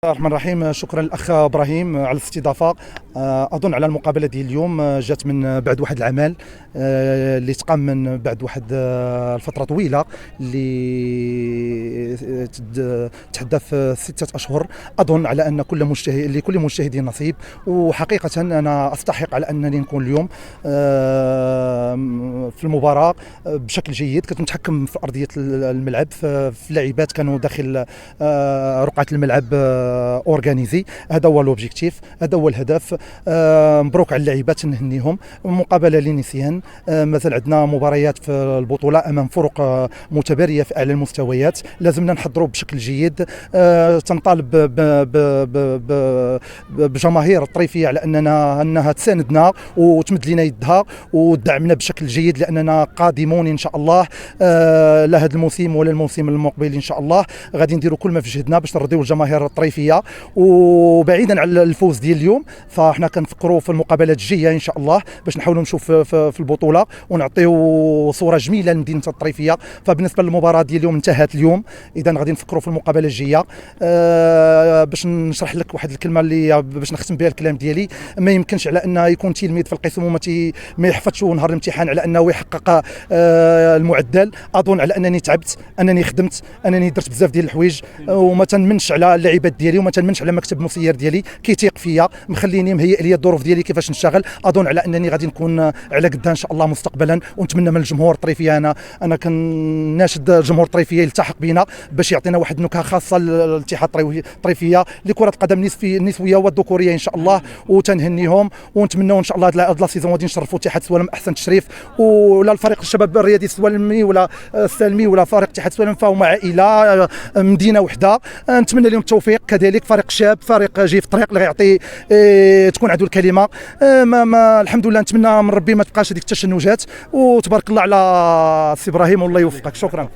الرحمن الرحيم. شكرا للاخ ابراهيم على الاستضافه. اظن على المقابله ديال اليوم جات من بعد واحد العمل اللي تقام من بعد واحد الفتره طويله اللي تحدث 6 اشهر. اظن على ان كل مجتهد لكل مجتهد نصيب، وحقيقه انا استحق على انني نكون اليوم في المباراه بشكل جيد. كنت متحكم في ارضيه الملعب، في اللاعبات كانوا داخل رقعه الملعب اورغانيزي. هذا هو لوبجيكتيف، هذا هو الهدف. مبروك على اللاعبات، نهنيهم. مقابله لنسيان. مازال عندنا مباريات في البطوله امام فرق متباريه في اعلى المستويات، لازمنا نحضروا بشكل جيد. تنطالب بجماهير الطريفيه على انها تساندنا وتمد لنا يدها وتدعمنا بشكل جيد، لاننا قادمون ان شاء الله، لا هذا الموسم ولا الموسم المقبل ان شاء الله غادي نديروا كل ما في جهدنا باش نرضيو الجماهير الطريفيه. وبعيدا على الفوز ديال اليوم، فاحنا كنفكروا في المقابلات الجايه ان شاء الله باش نحاولوا نشوف في البطوله ونعطيو صوره جميله لمدينه الطريفيه. فبالنسبه للمباراه ديال اليوم انتهت اليوم، اذا غادي نفكروا في المقابله الجايه. باش نشرح لك واحد الكلمه اللي باش نختم بها الكلام ديالي. ما يمكنش على ان يكون تلميذ في القسم ما يحفظش نهار الامتحان على انه يحقق المعدل. اظن على انني تعبت، انني خدمت، انني درت بزاف ديال الحوايج، وما تنمنش على اللاعبات ديالي وما تنمنش على مكتب المسير ديالي كيتيق فيا، مخليني مهيئ لي الظروف ديالي كيفاش نشتغل. اظن على انني غادي نكون على قدها ان شاء الله مستقبلا، ونتمنى من الجمهور الطريفيه، انا كناشد الجمهور الطريفيه يلتحق بنا باش يعطينا واحد النكهه خاصه للاتحاد الطريفيه لكره القدم النسويه والذكوريه ان شاء الله. وتنهنيهم ونتمنوا ان شاء الله هاد لا سيزون غادي نشرفوا اتحاد سوالم احسن تشريف، ولا الفريق الشباب الرياضي السوالمي ولا السالمي ولا فريق اتحاد سوالم، فهم عائله مدينه وحده. نتمنى لهم التوفيق. كذلك فريق شاب، فريق جاي في الطريق اللي غيعطي تكون عنده الكلمه. الحمد لله. نتمنى من ربي ما تبقاش هذيك التشنجات، وتبارك الله على سي ابراهيم والله يوفقك. شكرا.